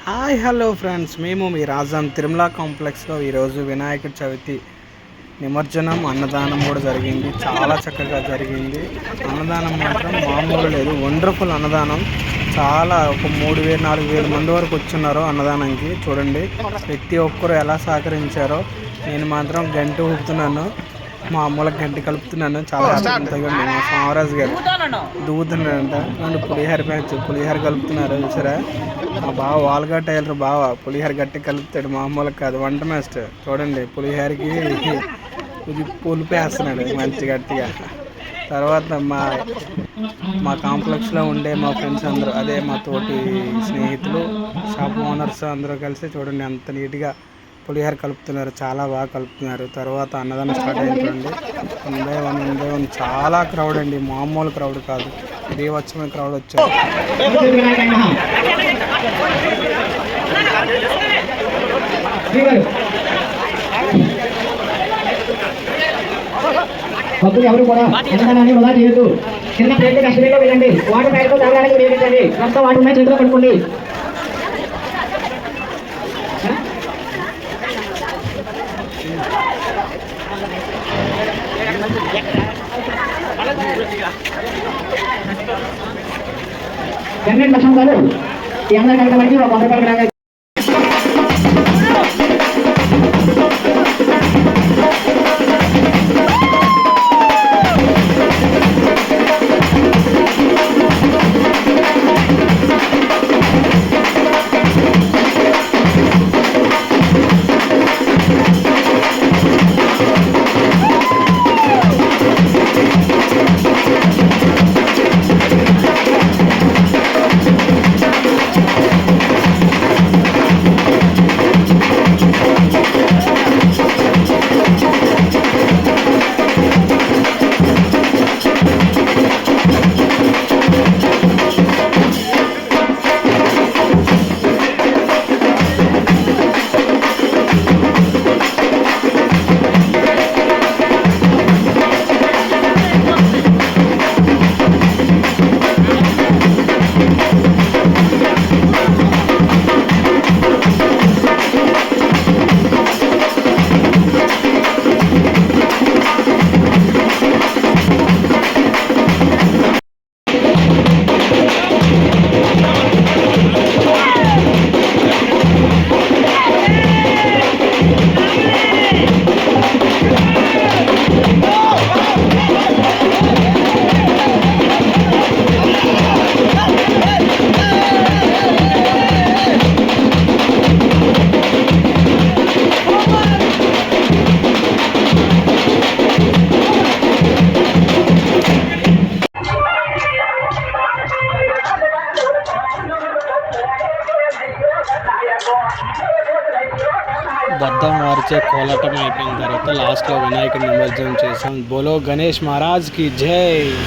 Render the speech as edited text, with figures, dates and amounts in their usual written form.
Hi hello friends, మేము మీ రాజాం తిరుమల కాంప్లెక్స్లో ఈరోజు వినాయక చవితి నిమజ్జనం అన్నదానం కూడా జరిగింది. చాలా చక్కగా జరిగింది. అన్నదానం మాత్రం మామూలు లేదు, వండర్ఫుల్ అన్నదానం. చాలా ఒక 3,000-4,000 మంది వరకు వచ్చున్నారు అన్నదానానికి. చూడండి ప్రతి ఒక్కరు ఎలా సహకరించారో. నేను మాత్రం గంట ఊపుతున్నాను, మామూలు గంట కలుపుతున్నాను. చాలా హ్యాపీగా మా సోమరాజు గారు దువ్వుతున్నాడంట. నన్ను పులిహోర కలుపుతున్నారు చూసారా. మా బావ వాల్గా టైలర్ బావ పులిహోర గట్టి కలుపుతాడు, మామూలు కాదు. వంట మాస్టర్ చూడండి, పులిహోరకి ఇది పులిపేస్తున్నాడు మంచి గట్టిగా. తర్వాత మా కాంప్లెక్స్లో ఉండే మా ఫ్రెండ్స్ అందరూ, అదే మా తోటి స్నేహితులు, షాప్ ఓనర్స్ అందరూ కలిసి చూడండి ఎంత నీట్గా పులిహోర కలుపుతున్నారు. చాలా బాగా కలుపుతున్నారు. తర్వాత అన్నదానం స్టార్ట్ అయిపోయింది. వన్ బై వన్ చాలా క్రౌడ్ అండి, మామూలు క్రౌడ్ కాదు, బీభత్సమైన క్రౌడ్ వచ్చారు. భక్తులు ఎవరు కూడా అన్నదానాన్ని వృధా చేయొద్దు. చిన్న ప్లేట్లు డస్ట్బిన్లో వేయండి. వాటర్ ప్యాకెట్తో తాగడానికి ఉపయోగించండి. మొత్తం వాటర్ ఉన్నాయి, చేతిలో పట్టుకోండి. గవర్నమెంట్ లక్ష్యం కాదు, ఈ అందరి కలిగిన మనకి ఒక 100 రూపాయలు రాగా. బద్దం వారిచే కోలాటం అయిపోయిన తర్వాత లాస్ట్లో వినాయకుడి నిమజ్జనం చేసాం. బోలో గణేష్ మహారాజ్ కి జై.